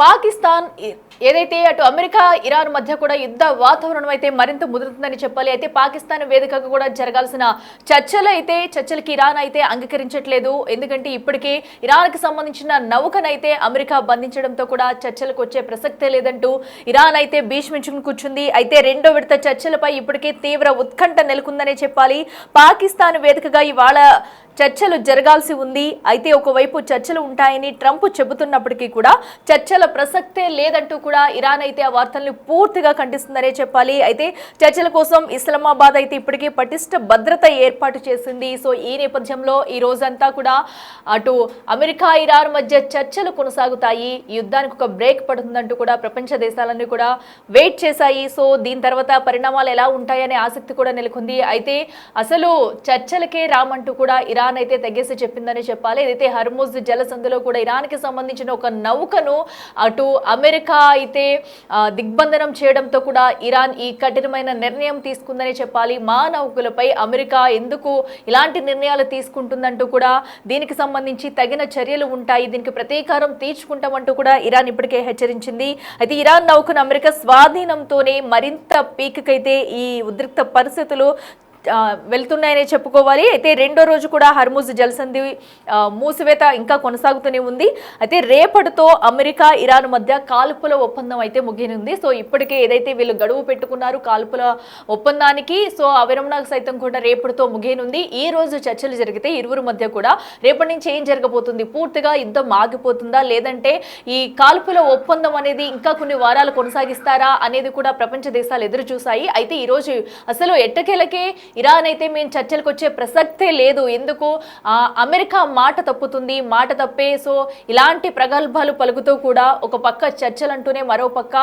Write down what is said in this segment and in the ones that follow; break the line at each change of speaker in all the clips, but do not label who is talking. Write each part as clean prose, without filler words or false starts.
పాకిస్తాన్ ఏదైతే అటు America Iran మధ్య కూడా యుద్ధ వాతావరణం అయితే మరింత ముదురుతుందని చెప్పాలి. అయితే పాకిస్తాన్ వేదికగా కూడా జరగాల్సిన చర్చలకి ఇరాన్ అయితే అంగీకరించట్లేదు. ఎందుకంటే ఇప్పటికే ఇరాన్కి సంబంధించిన నౌకనైతే అమెరికా బంధించడంతో కూడా చర్చలకు వచ్చే ప్రసక్తే లేదంటూ ఇరాన్ అయితే భీష్మించుకుని కూర్చుంది. అయితే రెండో విడత చర్చలపై ఇప్పటికే తీవ్ర ఉత్కంఠ నెలకొందనే చెప్పాలి. పాకిస్తాన్ వేదికగా ఇవాళ చర్చలు జరగాల్సి ఉంది. అయితే ఒకవైపు చర్చలు ఉంటాయని ట్రంప్ చెబుతున్నప్పటికీ కూడా చర్చల ప్రసక్తే లేదంటూ కూడా ఇరాన్ అయితే ఆ వార్తల్ని పూర్తిగా ఖండిస్తుందనే చెప్పాలి. అయితే చర్చల కోసం ఇస్లామాబాద్ అయితే ఇప్పటికే పటిష్ట భద్రత ఏర్పాటు చేసింది. సో ఈ నేపథ్యంలో ఈ రోజంతా కూడా అటు అమెరికా ఇరాన్ మధ్య చర్చలు కొనసాగుతాయి. ఈ యుద్ధానికి ఒక బ్రేక్ పడుతుందంటూ కూడా ప్రపంచ దేశాలన్నీ కూడా వెయిట్ చేశాయి. సో దీని తర్వాత పరిణామాలు ఎలా ఉంటాయనే ఆసక్తి కూడా నెలకొంది. అయితే అసలు చర్చలకే రామంటూ కూడా ఇరాన్ అయితే తెగేసి చెప్పిందని చెప్పాలి. ఏదైతే హర్ముజ్ జలసంధిలో కూడా ఇరాన్కి సంబంధించిన ఒక నౌకను అటు అమెరికా అయితే దిగ్బంధనం చేయడంతో కూడా ఇరాన్ ఈ కఠినమైన నిర్ణయం తీసుకుందని చెప్పాలి. మా నౌకలపై అమెరికా ఎందుకు ఇలాంటి నిర్ణయాలు తీసుకుంటుందంటూ కూడా దీనికి సంబంధించి తగిన చర్యలు ఉంటాయి, దీనికి ప్రతీకారం తీర్చుకుంటామంటూ కూడా ఇరాన్ ఇప్పటికే హెచ్చరించింది. అయితే ఇరాన్ నౌకను అమెరికా స్వాధీనంతోనే మరింత పీకైతే ఈ ఉద్రిక్త పరిస్థితులు వెళ్తున్నాయని చెప్పుకోవాలి. అయితే రెండో రోజు కూడా హర్ముజ్ జలసంధి మూసివేత ఇంకా కొనసాగుతూనే ఉంది. అయితే రేపటితో అమెరికా ఇరాన్ మధ్య కాల్పుల ఒప్పందం అయితే ముగియనుంది. సో ఇప్పటికే ఏదైతే వీళ్ళు గడువు పెట్టుకున్నారు కాల్పుల ఒప్పందానికి, సో ఆ విరమణ సైతం కూడా రేపటితో ముగియనుంది. ఈ రోజు చర్చలు జరిగితే ఇరువురు మధ్య కూడా రేపటి నుంచి ఏం జరగబోతుంది, పూర్తిగా యుద్ధం ఆగిపోతుందా లేదంటే ఈ కాల్పుల ఒప్పందం అనేది ఇంకా కొన్ని వారాలు కొనసాగిస్తారా అనేది కూడా ప్రపంచ దేశాలు ఎదురు చూశాయి. అయితే ఈ రోజు అసలు ఎట్టకేలకే ఇరాన్ అయితే మేము చర్చలకు వచ్చే ప్రసక్తే లేదు, ఎందుకు అమెరికా మాట తప్పుతుంది, మాట తప్పే సో ఇలాంటి ప్రగల్భాలు పలుకుతూ కూడా ఒక పక్క చర్చలు అంటూనే మరో పక్క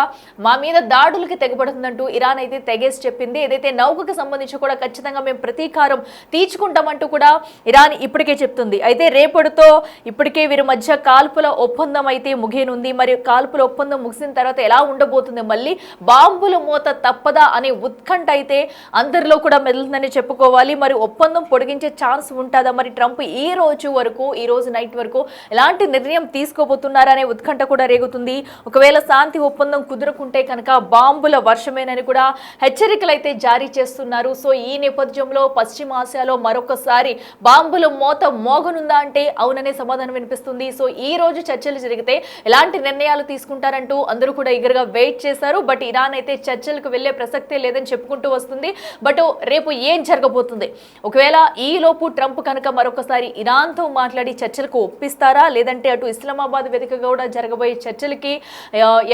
మా మీద దాడులకి తెగబడుతుందంటూ ఇరాన్ అయితే తెగేసి చెప్పింది. ఏదైతే నౌకకు సంబంధించి కూడా ఖచ్చితంగా మేము ప్రతీకారం తీర్చుకుంటామంటూ కూడా ఇరాన్ ఇప్పటికే చెప్తుంది. అయితే రేపటితో ఇప్పటికే వీరి మధ్య కాల్పుల ఒప్పందం అయితే ముగియనుంది. మరి కాల్పుల ఒప్పందం ముగిసిన తర్వాత ఎలా ఉండబోతుంది, మళ్ళీ బాంబుల మోత తప్పదా అనే ఉత్కంఠ అయితే అందరిలో కూడా మెదులుతుందని చెప్పుకోవాలి. మరి ఒప్పందం పొడిగించే ఛాన్స్ ఉంటుందా, మరి ట్రంప్ ఈ రోజు నైట్ వరకు ఎలాంటి నిర్ణయం తీసుకోబోతున్నారనే ఉత్కంఠ కూడా రేగుతుంది. ఒకవేళ శాంతి ఒప్పందం కుదురుకుంటే కనుక బాంబుల వర్షమేనని కూడా హెచ్చరికలు అయితే జారీ చేస్తున్నారు. సో ఈ నేపథ్యంలో పశ్చిమాసియాలో మరొకసారి బాంబుల మోత మోగనుందా అంటే అవుననే సమాధానం వినిపిస్తుంది. సో ఈ రోజు చర్చలు జరిగితే ఎలాంటి నిర్ణయాలు తీసుకుంటారంటూ అందరూ కూడా ఎగరగా వెయిట్ చేశారు. బట్ ఇరాన్ అయితే చర్చలకు వెళ్లే ప్రసక్తే లేదని చెప్పుకుంటూ వస్తుంది. బట్ రేపు ఏం జరగబోతుంది, ఒకవేళ ఈ లోపు ట్రంప్ కనుక మరొకసారి ఇరాన్తో మాట్లాడి చర్చలకు ఒప్పిస్తారా లేదంటే అటు ఇస్లామాబాద్ వేదికగా కూడా జరగబోయే చర్చలకి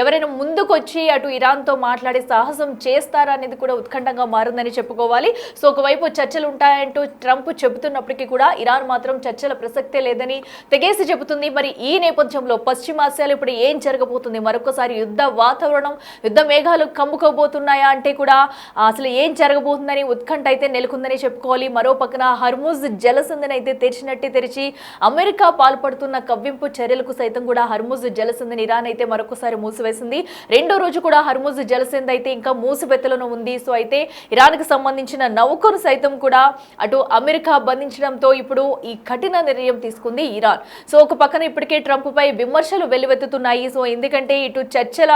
ఎవరైనా ముందుకొచ్చి అటు ఇరాన్తో మాట్లాడే సాహసం చేస్తారా అనేది కూడా ఉత్కంఠంగా మారిందని చెప్పుకోవాలి. సో ఒకవైపు చర్చలు ఉంటాయంటూ ట్రంప్ చెబుతున్నప్పటికీ కూడా ఇరాన్ మాత్రం చర్చల ప్రసక్తే లేదని తెగేసి చెబుతుంది. మరి ఈ నేపథ్యంలో పశ్చిమాసియాలో ఇప్పుడు ఏం జరగబోతుంది, మరొకసారి యుద్ధ వాతావరణం యుద్ధ మేఘాలు కమ్ముకోబోతున్నాయా అంటే కూడా అసలు ఏం జరగబోతుందని ఉత్కంఠ అయితే నెలకొందని చెప్పుకోవాలి. మరో పక్కన హర్ముజ్ జలసంధిని అయితే తెరిచి అమెరికా పాల్పడుతున్న కవ్వింపు చర్యలకు సైతం కూడా హర్ముజ్ జలసంధిని ఇరాన్ అయితే మరొకసారి మూసివేసింది. రెండో రోజు కూడా హర్ముజ్ జలసంధి అయితే ఇంకా మూసివేతలోనే ఉంది. సో అయితే ఇరాన్కి సంబంధించిన నౌకను సైతం కూడా అటు అమెరికా బంధించడంతో ఇప్పుడు ఈ కఠిన నిర్ణయం తీసుకుంది ఇరాన్. సో ఒక పక్కన ఇప్పటికే ట్రంప్ పై విమర్శలు వెల్లువెత్తుతున్నాయి. సో ఎందుకంటే ఇటు చర్చల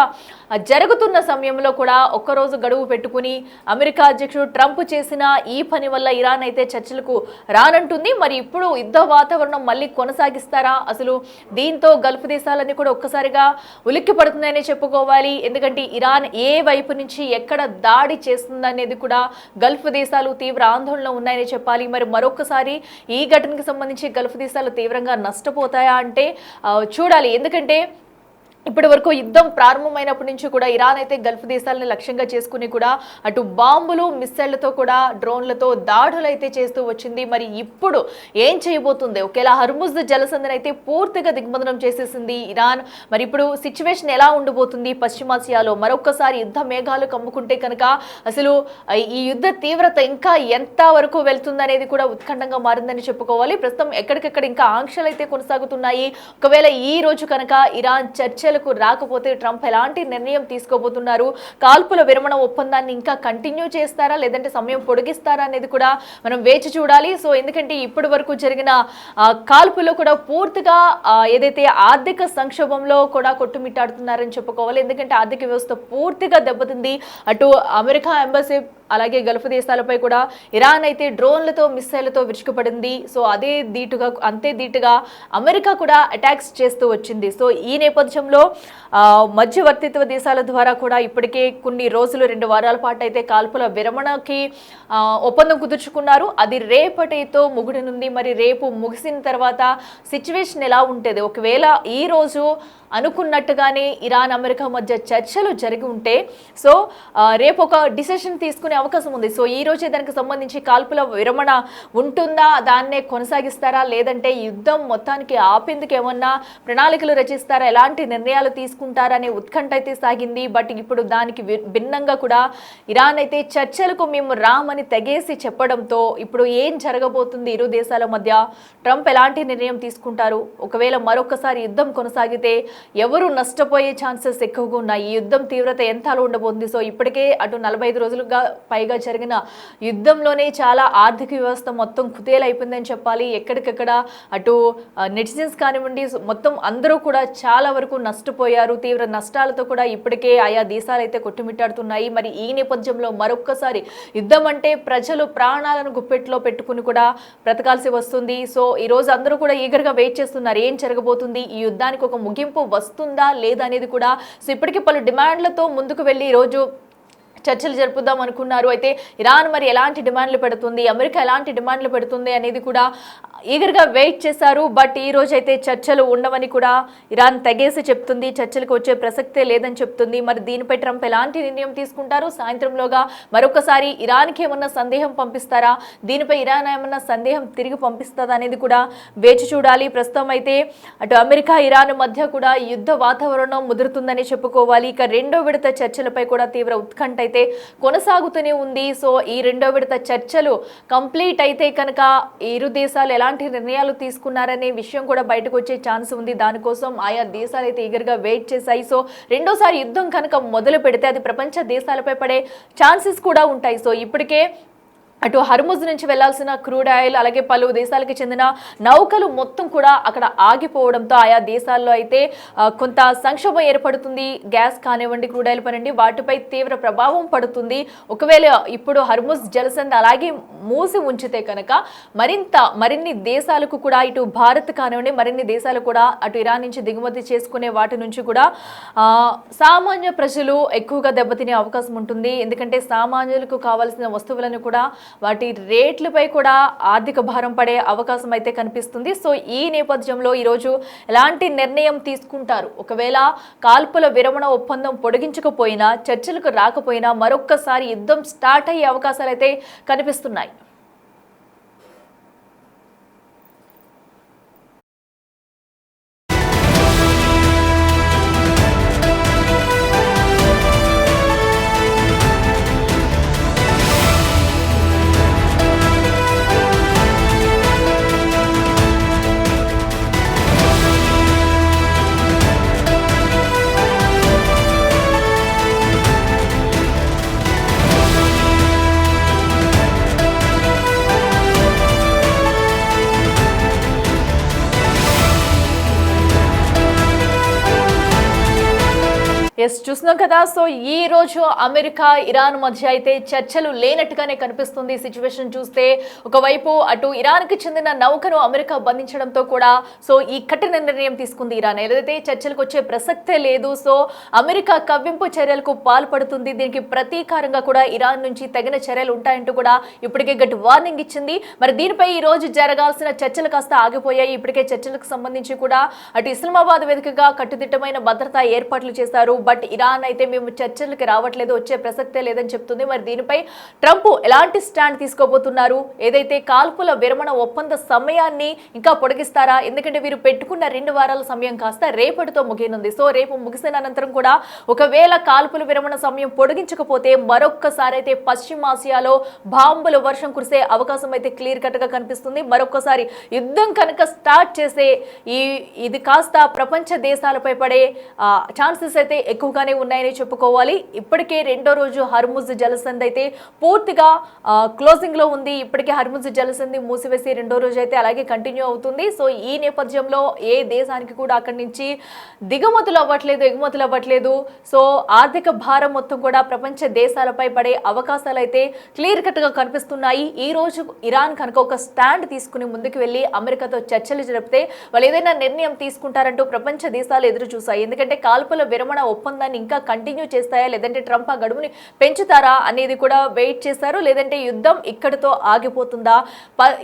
జరుగుతున్న సమయంలో కూడా ఒక్కరోజు గడువు పెట్టుకుని అమెరికా అధ్యక్షుడు ట్రంప్ చేసిన ఈ పని వల్ల ఇరాన్ అయితే చర్చలకు రానంటుంది. మరి ఇప్పుడు యుద్ధ వాతావరణం మళ్ళీ కొనసాగిస్తారా, అసలు దీంతో గల్ఫ్ దేశాలన్నీ కూడా ఒక్కసారిగా ఉలిక్కి పడుతుందనే చెప్పుకోవాలి. ఎందుకంటే ఇరాన్ ఏ వైపు నుంచి ఎక్కడ దాడి చేస్తుందనేది కూడా గల్ఫ్ దేశాలు తీవ్ర ఆందోళన ఉన్నాయని చెప్పాలి. మరి మరొకసారి ఈ ఘటనకు సంబంధించి గల్ఫ్ దేశాలు తీవ్రంగా నష్టపోతాయా అంటే చూడాలి. ఎందుకంటే ఇప్పటి వరకు యుద్ధం ప్రారంభమైనప్పటి నుంచి కూడా ఇరాన్ అయితే గల్ఫ్ దేశాలను లక్ష్యంగా చేసుకుని కూడా అటు బాంబులు మిస్సైళ్లతో కూడా డ్రోన్లతో దాడులు అయితే చేస్తూ వచ్చింది. మరి ఇప్పుడు ఏం చేయబోతుంది, ఒకేలా హర్ముజ్ జలసంధిని అయితే పూర్తిగా దిగ్బంధనం చేసేసింది ఇరాన్. మరి ఇప్పుడు సిచ్యువేషన్ ఎలా ఉండబోతుంది పశ్చిమాసియాలో, మరొకసారి యుద్ధ మేఘాలు కమ్ముకుంటే కనుక అసలు ఈ యుద్ధ తీవ్రత ఇంకా ఎంత వరకు వెళ్తుందనేది కూడా ఉత్కంఠంగా మారిందని చెప్పుకోవాలి. ప్రస్తుతం ఎక్కడికెక్కడ ఇంకా ఆంక్షలు అయితే కొనసాగుతున్నాయి. ఒకవేళ ఈ రోజు కనుక ఇరాన్ చర్చలు చర్చలకు రాకపోతే ట్రంప్ ఎలాంటి నిర్ణయం తీసుకోబోతున్నారు, కాల్పుల విరమణ ఒప్పందాన్ని ఇంకా కంటిన్యూ చేస్తారా లేదంటే సమయం పొడిగిస్తారా అనేది కూడా మనం వేచి చూడాలి. సో ఎందుకంటే ఇప్పటి వరకు జరిగిన కాల్పులో కూడా పూర్తిగా ఏదైతే ఆర్థిక సంక్షోభంలో కూడా కొట్టుమిట్టాడుతున్నారని చెప్పుకోవాలి. ఎందుకంటే ఆర్థిక వ్యవస్థ పూర్తిగా దెబ్బతింది. అటు అమెరికా ఎంబసీ అలాగే గల్ఫ్ దేశాలపై కూడా ఇరాన్ అయితే డ్రోన్లతో మిస్సైళ్లతో విరుచుకుపడింది. సో అంతే ధీటుగా అమెరికా కూడా అటాక్స్ చేస్తూ వచ్చింది. సో ఈ నేపథ్యంలో మధ్యవర్తిత్వ దేశాల ద్వారా కూడా ఇప్పటికే కొన్ని రోజులు 2 వారాల పాటు అయితే కాల్పుల విరమణకి ఒప్పందం కుదుర్చుకున్నారు. అది రేపటితో ముగిడనుంది. మరి రేపు ముగిసిన తర్వాత సిచ్యువేషన్ ఎలా ఉంటుంది, ఒకవేళ ఈ రోజు అనుకున్నట్టుగానే ఇరాన్ అమెరికా మధ్య చర్చలు జరిగి ఉంటే సో రేపు ఒక డిసిషన్ తీసుకునే అవకాశం ఉంది. సో ఈ రోజే దానికి సంబంధించి కాల్పుల విరమణ ఉంటుందా, దాన్నే కొనసాగిస్తారా లేదంటే యుద్ధం మొత్తానికి ఆపేందుకు ఏమన్నా ప్రణాళికలు రచిస్తారా, ఎలాంటి నిర్ణయాలు తీసుకుంటారా అనే ఉత్కంఠ అయితే సాగింది. బట్ ఇప్పుడు దానికి భిన్నంగా కూడా ఇరాన్ అయితే చర్చలకు మేము రామని తెగేసి చెప్పడంతో ఇప్పుడు ఏం జరగబోతుంది ఇరు దేశాల మధ్య, ట్రంప్ ఎలాంటి నిర్ణయం తీసుకుంటారు, ఒకవేళ మరొకసారి యుద్ధం కొనసాగితే ఎవరు నష్టపోయే ఛాన్సెస్ ఎక్కువగా ఉన్నాయి, ఈ యుద్ధం తీవ్రత ఎంతలో ఉండబోతుంది. సో ఇప్పటికే అటు 45 రోజులుగా పైగా జరిగిన యుద్ధంలోనే చాలా ఆర్థిక వ్యవస్థ మొత్తం కుదేలైపోయిందని చెప్పాలి. ఎక్కడికక్కడ అటు నెటిజన్స్ కానివ్వండి మొత్తం అందరూ కూడా చాలా వరకు నష్టపోయారు. తీవ్ర నష్టాలతో కూడా ఇప్పటికే ఆయా దేశాలు అయితే కొట్టుమిట్టాడుతున్నాయి. మరి ఈ నేపథ్యంలో మరొక్కసారి యుద్ధం అంటే ప్రజలు ప్రాణాలను గుప్పెట్లో పెట్టుకుని కూడా బ్రతకాల్సి వస్తుంది. సో ఈ రోజు అందరూ కూడా ఈగర్గా వెయిట్ చేస్తున్నారు ఏం జరగబోతుంది, ఈ యుద్ధానికి ఒక ముగింపు వస్తుందా లేదా అనేది కూడా. సో ఇప్పటికీ పలు డిమాండ్లతో ముందుకు వెళ్ళి ఈరోజు చర్చలు జరుపుదాం అనుకున్నారు. అయితే ఇరాన్ మరి ఎలాంటి డిమాండ్లు పెడుతుంది, అమెరికా ఎలాంటి డిమాండ్లు పెడుతుంది అనేది కూడా ఈగర్గా వెయిట్ చేశారు. బట్ ఈ రోజు అయితే చర్చలు ఉండవని కూడా ఇరాన్ తెగేసి చెప్తుంది, చర్చలకు వచ్చే ప్రసక్తే లేదని చెప్తుంది. మరి దీనిపై ట్రంప్ ఎలాంటి నిర్ణయం తీసుకుంటారు, సాయంత్రంలోగా మరొకసారి ఇరాన్కి ఏమన్నా సందేహం పంపిస్తారా, దీనిపై ఇరాన్ ఏమన్నా సందేహం తిరిగి పంపిస్తుందా అనేది కూడా వేచి చూడాలి. ప్రస్తుతం అయితే అటు అమెరికా ఇరాన్ మధ్య కూడా యుద్ధ వాతావరణం ముదురుతుందని చెప్పుకోవాలి. ఇక రెండో విడత చర్చలపై కూడా తీవ్ర ఉత్కంఠ అయితే కొనసాగుతూనే ఉంది. సో ఈ రెండో విడత చర్చలు కంప్లీట్ అయితే కనుక ఇరు దేశాలు ఎలాంటి నిర్ణయాలు తీసుకున్నారనే విషయం కూడా బయటకు వచ్చే ఛాన్స్ ఉంది. దానికోసం ఆయా దేశాలు అయితే ఈగర్గా వెయిట్ చేశాయి. సో రెండోసారి యుద్ధం కనుక మొదలు పెడితే అది ప్రపంచ దేశాలపై పడే ఛాన్సెస్ కూడా ఉంటాయి. సో ఇప్పటికే అటు హర్ముజ్ నుంచి వెళ్లాల్సిన క్రూడ్ ఆయిల్ అలాగే పలు దేశాలకు చెందిన నౌకలు మొత్తం కూడా అక్కడ ఆగిపోవడంతో ఆయా దేశాల్లో అయితే కొంత సంక్షోభం ఏర్పడుతుంది. గ్యాస్ కానివ్వండి క్రూడ్ ఆయిల్ పనండి వాటిపై తీవ్ర ప్రభావం పడుతుంది. ఒకవేళ ఇప్పుడు హర్ముజ్ జలసంధి అలాగే మూసి ఉంచితే కనుక మరిన్ని దేశాలకు కూడా ఇటు భారత్ కానివ్వండి మరిన్ని దేశాలు కూడా అటు ఇరాన్ నుంచి దిగుమతి చేసుకునే వాటి నుంచి కూడా సామాన్య ప్రజలు ఎక్కువగా దెబ్బతినే అవకాశం ఉంటుంది. ఎందుకంటే సామాన్యులకు కావాల్సిన వస్తువులను కూడా వాటి రేట్లపై కూడా ఆర్థిక భారం పడే అవకాశం అయితే కనిపిస్తుంది. సో ఈ నేపథ్యంలో ఈరోజు ఎలాంటి నిర్ణయం తీసుకుంటారు, ఒకవేళ కాల్పుల విరమణ ఒప్పందం పొడిగించకపోయినా చర్చలకు రాకపోయినా మరొక్కసారి యుద్ధం స్టార్ట్ అయ్యే అవకాశాలు అయితే కనిపిస్తున్నాయి. ఎస్ చూస్తున్నాం కదా. సో ఈ రోజు అమెరికా ఇరాన్ మధ్య అయితే చర్చలు లేనట్టుగానే కనిపిస్తుంది. సిచ్యువేషన్ చూస్తే ఒకవైపు అటు ఇరాన్కి చెందిన నౌకను అమెరికా బంధించడంతో కూడా సో ఈ కఠిన నిర్ణయం తీసుకుంది ఇరాన్. ఏదైతే చర్చలకు వచ్చే ప్రసక్తే లేదు. సో అమెరికా కవ్వింపు చర్యలకు పాల్పడుతుంది. దీనికి ప్రతీకారంగా కూడా ఇరాన్ నుంచి తగిన చర్యలు ఉంటాయంటూ కూడా ఇప్పటికే గట్టి వార్నింగ్ ఇచ్చింది. మరి దీనిపై ఈ రోజు జరగాల్సిన చర్చలు కాస్త ఆగిపోయాయి. ఇప్పటికే చర్చలకు సంబంధించి కూడా అటు ఇస్లామాబాద్ వేదికగా కట్టుదిట్టమైన భద్రతా ఏర్పాట్లు చేశారు. బట్ బట్ ఇరాన్ అయితే మేము చర్చలకు రావట్లేదు, వచ్చే ప్రసక్తే లేదని చెప్తుంది. మరి దీనిపై ట్రంప్ ఎలాంటి స్టాండ్ తీసుకోబోతున్నారు? ఏదైతే కాల్పుల విరమణ ఒప్పంద సమయాన్ని ఇంకా పొడిగిస్తారా? ఎందుకంటే వీరు పెట్టుకున్న 2 వారాల సమయం కాస్త రేపటితో ముగియనుంది. సో రేపు ముగిసిన అనంతరం కూడా ఒకవేళ కాల్పుల విరమణ సమయం పొడిగించకపోతే మరొక్కసారి అయితే పశ్చిమాసియాలో బాంబుల వర్షం కురిసే అవకాశం అయితే క్లియర్ కట్ గా కనిపిస్తుంది. మరొక్కసారి యుద్ధం కనుక స్టార్ట్ చేసే ఇది కాస్త ప్రపంచ దేశాలపై పడే ఛాన్సెస్ అయితే ఎక్కువగానే ఉన్నాయని చెప్పుకోవాలి. ఇప్పటికే 2వ రోజు హర్ముజ్ జలసంధి అయితే పూర్తిగా క్లోజింగ్ లో ఉంది. ఇప్పటికే హర్ముజ్ జలసంధి మూసివేసి 2వ రోజు అయితే అలాగే కంటిన్యూ అవుతుంది. సో ఈ నేపథ్యంలో ఏ దేశానికి కూడా అక్కడి నుంచి దిగుమతులు అవ్వట్లేదు, ఎగుమతులు అవ్వట్లేదు. సో ఆర్థిక భారం మొత్తం కూడా ప్రపంచ దేశాలపై పడే అవకాశాలు అయితే క్లియర్ కట్ గా కనిపిస్తున్నాయి. ఈ రోజు ఇరాన్ కనుక ఒక స్టాండ్ తీసుకుని ముందుకు వెళ్లి అమెరికాతో చర్చలు జరిపితే వాళ్ళు ఏదైనా నిర్ణయం తీసుకుంటారంటూ ప్రపంచ దేశాలు ఎదురు చూశాయి. ఎందుకంటే కాల్పుల విరమణ ఒప్పందాన్ని ఇంకా కంటిన్యూ చేస్తాయా, లేదంటే ట్రంప్ ఆ గడువుని పెంచుతారా అనేది కూడా వెయిట్ చేశారు. లేదంటే యుద్ధం ఇక్కడితో ఆగిపోతుందా?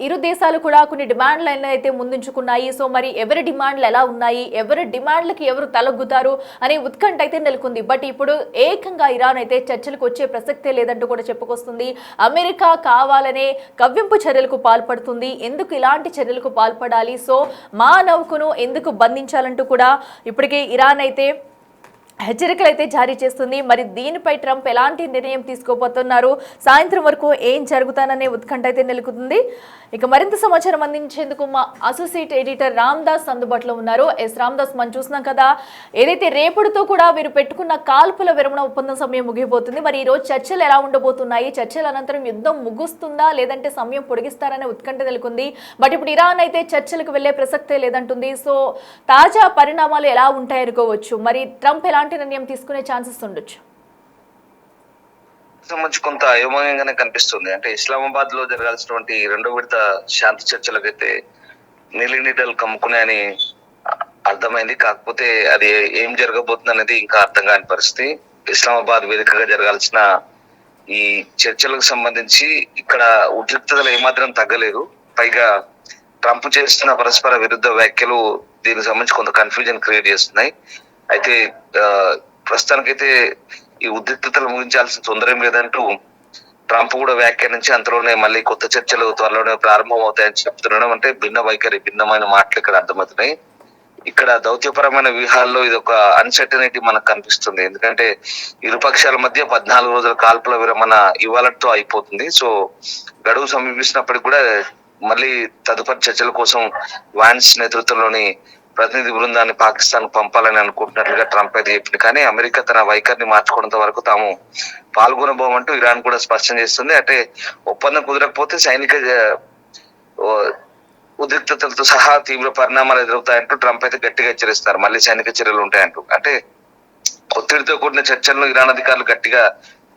ఇరు దేశాలు కూడా కొన్ని డిమాండ్లు అయితే ముందుంచుకున్నాయి. సో మరి ఎవరి డిమాండ్లు ఎలా ఉన్నాయి, ఎవరి డిమాండ్లకి ఎవరు తలగ్గుతారు అనే ఉత్కంఠ అయితే నెలకొంది. బట్ ఇప్పుడు ఏకంగా ఇరాన్ అయితే చర్చలకు వచ్చే ప్రసక్తే లేదంటూ కూడా చెప్పుకొస్తుంది. అమెరికా కావాలనే కవ్వింపు చర్యలకు పాల్పడుతుంది. ఎందుకు ఇలాంటి చర్యలకు పాల్పడాలి, సో మా నౌకను ఎందుకు బంధించాలంటూ కూడా ఇప్పటికే ఇరాన్ అయితే హెచ్చరికలు అయితే జారీ చేస్తుంది. మరి దీనిపై ట్రంప్ ఎలాంటి నిర్ణయం తీసుకోబోతున్నారు, సాయంత్రం వరకు ఏం జరుగుతాననే ఉత్కంఠ అయితే నెలకొంది. ఇక మరింత సమాచారం అందించేందుకు మా అసోసియేట్ ఎడిటర్ రామ్దాస్ అందుబాటులో ఉన్నారు. రామ్దాస్, మనం చూస్తున్నాం కదా, ఏదైతే రేపటితో కూడా వీరు పెట్టుకున్న కాల్పుల విరమణ ఒప్పందం సమయం ముగిపోతుంది. మరి ఈ రోజు చర్చలు ఎలా ఉండబోతున్నాయి, చర్చల అనంతరం యుద్ధం ముగుస్తుందా లేదంటే సమయం పొడిగిస్తారనే ఉత్కంఠ నెలకొంది. బట్ ఇప్పుడు ఇరాన్ అయితే చర్చలకు వెళ్లే ప్రసక్తే లేదంటుంది. సో తాజా పరిణామాలు ఎలా ఉంటాయనుకోవచ్చు? మరి ట్రంప్ ఎలాంటి నిర్ణయం తీసుకునే ఛాన్సెస్ ఉండొచ్చు?
సంబంధించి కొంత అయోమయంగానే కనిపిస్తుంది. అంటే ఇస్లామాబాద్ లో జరగాల్సినటువంటి 2వ విడత శాంతి చర్చలకైతే నీలినీడలు కమ్ముకున్నాయని అర్థమైంది. కాకపోతే అది ఏం జరగబోతుంది అనేది ఇంకా అర్థం కాని పరిస్థితి. ఇస్లామాబాద్ వేదికగా జరగాల్సిన ఈ చర్చలకు సంబంధించి ఇక్కడ ఉద్రిక్తతలు ఏమాత్రం తగ్గలేదు. పైగా ట్రంప్ చేస్తున్న పరస్పర విరుద్ధ వ్యాఖ్యలు దీనికి సంబంధించి కొంత కన్ఫ్యూజన్ క్రియేట్ చేస్తున్నాయి. అయితే ప్రస్తుతానికైతే ఈ ఉద్రిక్తతలు ముగించాల్సిన తొందర ఏం లేదంటూ ట్రంప్ కూడా వ్యాఖ్యానించి అంతలోనే మళ్ళీ కొత్త చర్చలు త్వరలోనే ప్రారంభం అవుతాయని చెప్తుండడం అంటే భిన్నమైన మాటలు ఇక్కడ అర్థమవుతున్నాయి. ఇక్కడ దౌత్యపరమైన వ్యూహాల్లో ఇది ఒక అన్సర్టనిటీ మనకు కనిపిస్తుంది. ఎందుకంటే ఇరు పక్షాల మధ్య 14 రోజుల కాల్పుల విరమణ ఇవాళతో అయిపోతుంది. సో గడువు సమీపిస్తున్నప్పటికీ కూడా మళ్ళీ తదుపరి చర్చల కోసం వాన్స్ నేతృత్వంలోని ప్రతినిధి బృందాన్ని పాకిస్తాన్ పంపాలని అనుకుంటున్నట్లుగా ట్రంప్ అయితే చెప్పింది. కానీ అమెరికా తన వైఖరిని మార్చుకున్నంత వరకు తాము పాల్గొనబోమంటూ ఇరాన్ కూడా స్పష్టం చేస్తుంది. అంటే ఒప్పందం కుదరకపోతే సైనిక ఉద్రిక్తతలతో సహా తీవ్ర పరిణామాలు ఎదురవుతాయంటూ ట్రంప్ అయితే గట్టిగా హెచ్చరిస్తారు. మళ్ళీ సైనిక చర్యలు ఉంటాయంటూ. అంటే ఒత్తిడితో కూడిన చర్చలను ఇరాన్ అధికారులు గట్టిగా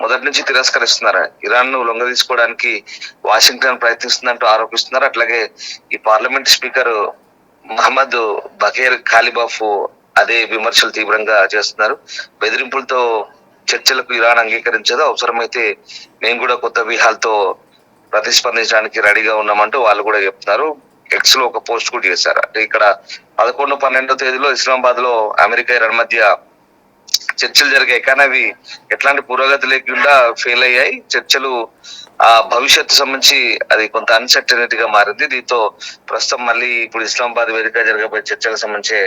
మొదటి నుంచి తిరస్కరిస్తున్నారు. ఇరాన్ ను లొంగదీసుకోవడానికి వాషింగ్టన్ ప్రయత్నిస్తుందంటూ ఆరోపిస్తున్నారు. అట్లాగే ఈ పార్లమెంట్ స్పీకర్ మహమ్మద్ బఘేర్ ఖాలిబాఫ్ అదే విమర్శలు తీవ్రంగా చేస్తున్నారు. బెదిరింపులతో చర్చలకు ఇరాన్ అంగీకరించదు, అవసరమైతే మేము కూడా కొత్త వ్యూహాలతో ప్రతిస్పందించడానికి రెడీగా ఉన్నామంటూ వాళ్ళు కూడా చెప్తున్నారు. ఎక్స్ లో ఒక పోస్ట్ కూడా చేశారు. ఇక్కడ 11-12 తేదీలో ఇస్లామాబాద్ లో అమెరికా ఇరాన్ మధ్య చర్చలు జరిగాయి. కానీ అవి ఎట్లాంటి పురోగతి లేకుండా ఫెయిల్ అయ్యాయి. చర్చలు ఆ భవిష్యత్తు సంబంధించి అది కొంత అన్సర్టనిటీగా మారింది. దీంతో ప్రస్తుతం మళ్ళీ ఇప్పుడు ఇస్లామాబాద్ వేదిక జరగబోయే చర్చలకు సంబంధించే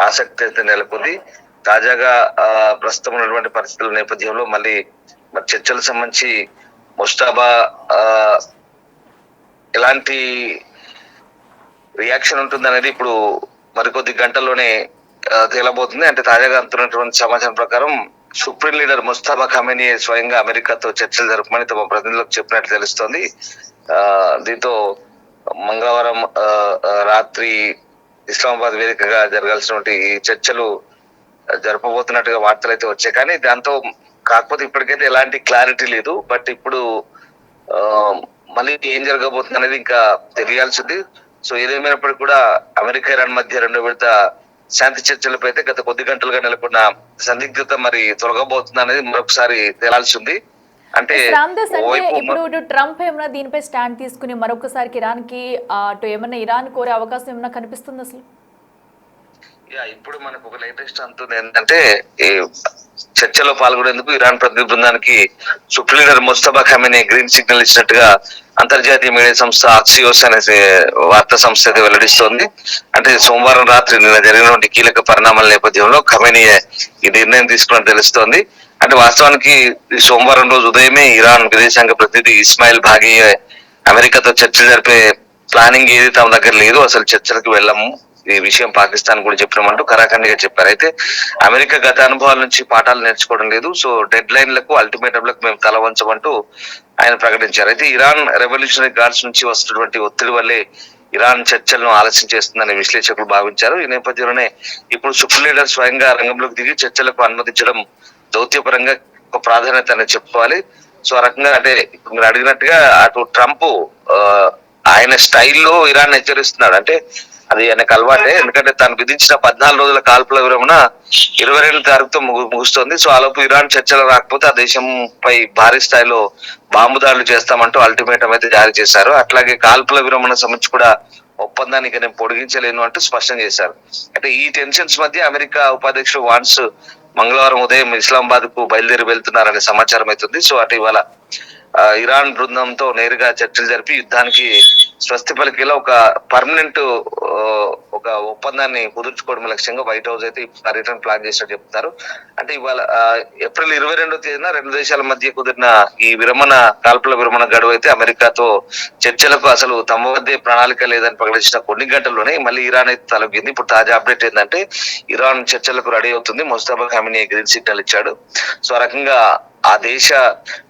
ఆసక్తి అయితే నెలకొంది. తాజాగా ప్రస్తుతం ఉన్నటువంటి పరిస్థితుల నేపథ్యంలో మళ్ళీ చర్చలకు సంబంధించి ముస్తాబా ఎలాంటి రియాక్షన్ ఉంటుంది అనేది ఇప్పుడు మరికొద్ది గంటల్లోనే తేలబోతుంది. అంటే తాజాగా అందుతున్నటువంటి సమాచారం ప్రకారం సుప్రీం లీడర్ ముస్తాబా ఖమేనీ స్వయంగా అమెరికాతో చర్చలు జరపమని తమ ప్రతినిధులకు చెప్పినట్లు తెలుస్తోంది. దీంతో మంగళవారం రాత్రి ఇస్లామాబాద్ వేదికగా జరగాల్సినటువంటి ఈ చర్చలు జరపబోతున్నట్టుగా వార్తలు అయితే వచ్చాయి. కానీ దాంతో కాకపోతే ఇప్పటికైతే ఎలాంటి క్లారిటీ లేదు. బట్ ఇప్పుడు మళ్ళీ ఏం జరగబోతుంది అనేది ఇంకా తెలియాల్సింది. సో ఏదేమైనప్పటికీ కూడా అమెరికా ఇరాన్ మధ్య 2వ విడత శాంతి చర్చలపై అయితే గత కొద్ది గంటలుగా నెలకొన్న సందిగ్ధత మరి తొలగబోతుంది అనేది మరొకసారి తేలాల్సి ఉంది. అంటే
ఇప్పుడు ట్రంప్ ఏమైనా దీనిపై స్టాండ్ తీసుకుని మరొకసారి ఇరాన్ కి అటు ఏమైనా ఇరాన్ కోరే అవకాశం ఏమైనా కనిపిస్తుంది అసలు?
ఇప్పుడు మనకు ఒక లేటెస్ట్ అంతుంది ఏంటంటే ఈ చర్చలో పాల్గొనేందుకు ఇరాన్ ప్రతినిధి బృందానికి supreme leader Mustafa Khamenei green signal ఇచ్చినట్టుగా అంతర్జాతీయ మీడియా సంస్థ ఆక్సియోస్ అనే వార్తా సంస్థ అయితే వెల్లడిస్తోంది. అంటే సోమవారం రాత్రి నిన్న జరిగినటువంటి కీలక పరిణామాల నేపథ్యంలో ఖమేనీ ఈ నిర్ణయం తీసుకున్నట్టు తెలుస్తోంది. అంటే వాస్తవానికి ఈ సోమవారం రోజు ఉదయమే ఇరాన్ విదేశాంగ ప్రతినిధి ఇస్మాయిల్ బాఘీ అమెరికాతో చర్చలు జరిపే ప్లానింగ్ ఏది తమ దగ్గర లేదు, అసలు చర్చలకు వెళ్ళము, ఈ విషయం పాకిస్తాన్ కూడా చెప్పినామంటూ కరాఖండిగా చెప్పారు. అయితే అమెరికా గత అనుభవాల నుంచి పాఠాలు నేర్చుకోవడం లేదు, సో డెడ్ లైన్లకు అల్టిమేటంలకు మేము తల వంచమంటూ ఆయన ప్రకటించారు. అయితే ఇరాన్ రెవల్యూషనరీ గార్డ్స్ నుంచి వస్తున్నటువంటి ఒత్తిడి వల్లే ఇరాన్ చర్చలను ఆలస్యం చేస్తుందని విశ్లేషకులు భావించారు. ఈ నేపథ్యంలోనే ఇప్పుడు సుప్రీం లీడర్ స్వయంగా రంగంలోకి దిగి చర్చలకు అనుమతించడం దౌత్యపరంగా ఒక ప్రాధాన్యత అని చెప్పుకోవాలి. సో ఆ రకంగా అంటే మీరు అడిగినట్టుగా అటు ట్రంప్ ఆయన స్టైల్లో ఇరాన్ హెచ్చరిస్తున్నాడు. అంటే అది ఆయనకు అలవాటే, ఎందుకంటే తాను విధించిన 14 రోజుల కాల్పుల విరమణ 22 తారీఖుతో ముగుస్తుంది. సో ఆలోపు ఇరాన్ చర్చలు రాకపోతే ఆ దేశంపై భారీ స్థాయిలో బాంబు దాడులు చేస్తామంటూ అల్టిమేటం అయితే జారీ చేశారు. అట్లాగే కాల్పుల విరమణ సంబంధించి కూడా ఒప్పందానికి నేను పొడిగించలేను అంటూ స్పష్టం చేశారు. అంటే ఈ టెన్షన్స్ మధ్య అమెరికా ఉపాధ్యక్షుడు వాన్స్ మంగళవారం ఉదయం ఇస్లామాబాద్ కు బయలుదేరి వెళ్తున్నారనే సమాచారం అవుతుంది. సో అటు ఇవాళ ఇరాన్ బృందంతో నేరుగా చర్చలు జరిపి యుద్ధానికి స్వస్తి పలికేలా ఒక పర్మనెంట్ ఒక ఒప్పందాన్ని కుదుర్చుకోవడం లక్ష్యంగా వైట్ హౌస్ అయితే పర్యటన ప్లాన్ చేసినట్టు చెప్తున్నారు. అంటే ఇవాళ ఏప్రిల్ 22వ తేదీన రెండు దేశాల మధ్య కుదిరిన ఈ కాల్పుల విరమణ గడువు అయితే అమెరికాతో చర్చలకు అసలు తమ మధ్య ప్రణాళిక లేదని ప్రకటించిన కొన్ని గంటల్లోనే మళ్ళీ ఇరాన్ అయితే తలొగ్గింది. ఇప్పుడు తాజా అప్డేట్ ఏంటంటే ఇరాన్ చర్చలకు రెడీ అవుతుంది, ముస్తఫా ఖమేనీ గ్రీన్ సిగ్నల్ ఇచ్చాడు. సో ఆ రకంగా ఆ దేశ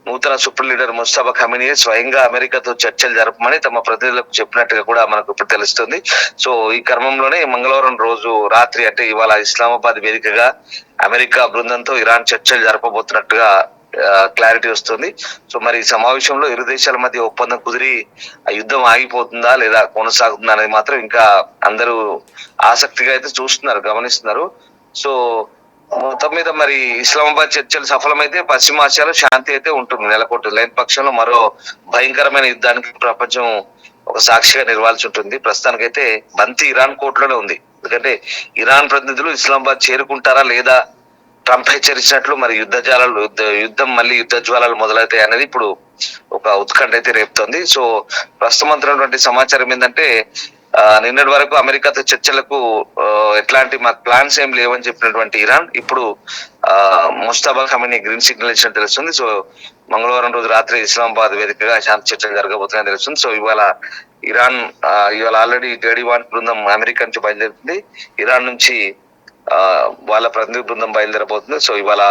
నూతన సుప్రీం లీడర్ ముస్తఫా ఖమేనీ స్వయంగా అమెరికాతో చర్చలు జరపమని తమ ప్రతినిధులకు చెప్పినట్టుగా కూడా మనకు ఇప్పుడు తెలుస్తుంది. సో ఈ క్రమంలోనే మంగళవారం రోజు రాత్రి అంటే ఇవాళ ఇస్లామాబాద్ వేదికగా అమెరికా బృందంతో ఇరాన్ చర్చలు జరపబోతున్నట్టుగా క్లారిటీ వస్తుంది. సో మరి ఈ సమావేశంలో ఇరు దేశాల మధ్య ఒప్పందం కుదిరి ఆ యుద్ధం ఆగిపోతుందా లేదా కొనసాగుతుందా అనేది మాత్రం ఇంకా అందరూ ఆసక్తిగా అయితే చూస్తున్నారు, గమనిస్తున్నారు. సో మొత్తం మీద మరి ఇస్లామాబాద్ చర్చలు సఫలమైతే పశ్చిమాసియాలో శాంతి అయితే ఉంటుంది, నెలకొంటుంది. లేని పక్షంలో మరో భయంకరమైన యుద్ధానికి ప్రపంచం ఒక సాక్షిగా నిలవాల్సి ఉంటుంది. ప్రస్తుతానికైతే బంతి ఇరాన్ కోర్టులోనే ఉంది. ఎందుకంటే ఇరాన్ ప్రతినిధులు ఇస్లామాబాద్ చేరుకుంటారా లేదా, ట్రంప్ హెచ్చరించినట్లు మరి యుద్ధం మళ్ళీ యుద్ధ జ్వాలలు మొదలవుతాయి అనేది ఇప్పుడు ఒక ఉత్కంఠ అయితే రేపుతోంది. సో ప్రస్తుతం అంటున్నటువంటి సమాచారం ఏంటంటే నిన్నటి వరకు అమెరికాతో చర్చలకు ఎట్లాంటి మాకు ప్లాన్స్ ఏం లేవని చెప్పినటువంటి ఇరాన్ ఇప్పుడు ముస్తఫా ఖమేనీ గ్రీన్ సిగ్నల్ ఇచ్చినట్టు తెలుస్తుంది. సో మంగళవారం రోజు రాత్రి ఇస్లామాబాద్ వేదికగా శాంతి చర్చలు జరగబోతున్నాయని తెలుస్తుంది. సో ఇవాళ ఆల్రెడీ గడివాన్ బృందం అమెరికా నుంచి బయలుదేరుతుంది, ఇరాన్ నుంచి వాళ్ళ ప్రతినిధి బృందం బయలుదేరబోతుంది. సో ఇవాళ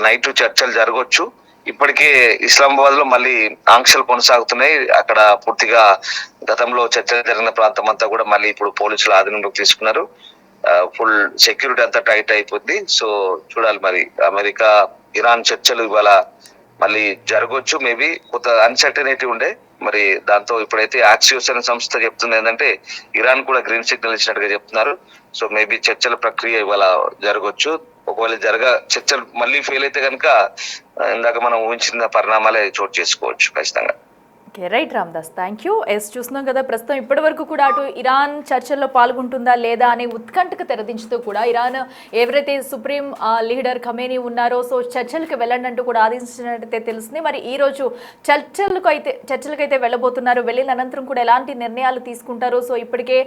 నైట్ చర్చలు జరగవచ్చు. ఇప్పటికే ఇస్లామాబాద్ లో మళ్ళీ ఆంక్షలు కొనసాగుతున్నాయి. అక్కడ పూర్తిగా గతంలో చర్చలు జరిగిన ప్రాంతం అంతా కూడా మళ్ళీ ఇప్పుడు పోలీసులు ఆధీనంలోకి తీసుకున్నారు. ఫుల్ సెక్యూరిటీ అంతా టైట్ అయిపోద్ది. సో చూడాలి మరి అమెరికా ఇరాన్ చర్చలు ఇవాళ మళ్ళీ జరగవచ్చు. మేబీ కొంత అన్సర్టనిటీ ఉండే, మరి దాంతో ఇప్పుడైతే ఆక్సియోస్ అనే సంస్థ చెప్తుంది ఏంటంటే ఇరాన్ కూడా గ్రీన్ సిగ్నల్ ఇచ్చినట్టుగా చెప్తున్నారు. సో మేబీ చర్చల ప్రక్రియ ఇవాళ జరగవచ్చు. ఒకవేళ చర్చలు మళ్ళీ ఫెయిల్ అయితే కనుక ఇందాక మనం ఊహించిన పరిణామాలే చోటు చేసుకోవచ్చు ఖచ్చితంగా.
Okay, right Ramdas, thank you. చూస్తున్నాం కదా ప్రస్తుతం ఇప్పటి వరకు కూడా అటు ఇరాన్ చర్చల్లో పాల్గొంటుందా లేదా అనే ఉత్కంఠకు తెరదించుతూ కూడా ఇరాన్ ఎవరైతే సుప్రీం లీడర్ ఖమేనీ ఉన్నారో సో చర్చలకు వెళ్ళండి అంటూ కూడా ఆదేశించినట్టయితే తెలుస్తుంది. మరి ఈ రోజు చర్చలకైతే వెళ్ళబోతున్నారు. వెళ్ళిన అనంతరం కూడా ఎలాంటి నిర్ణయాలు తీసుకుంటారు. సో ఇప్పటికే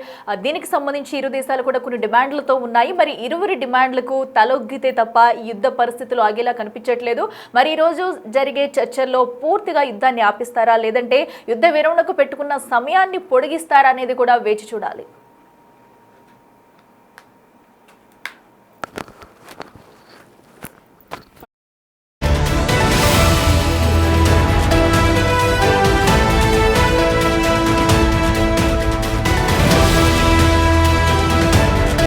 దీనికి సంబంధించి ఇరు దేశాలు కూడా కొన్ని డిమాండ్లతో ఉన్నాయి. మరి ఇరువురి డిమాండ్లకు తలొగ్గితే తప్ప యుద్ధ పరిస్థితులు ఆగేలా కనిపించట్లేదు. మరి ఈ రోజు జరిగే చర్చల్లో పూర్తిగా యుద్ధాన్ని ఆపిస్తారా లేదంటే యుద్ధ విరమణకు పెట్టుకున్న సమయాన్ని పొడిగిస్తారా అనేది కూడా వేచి చూడాలి.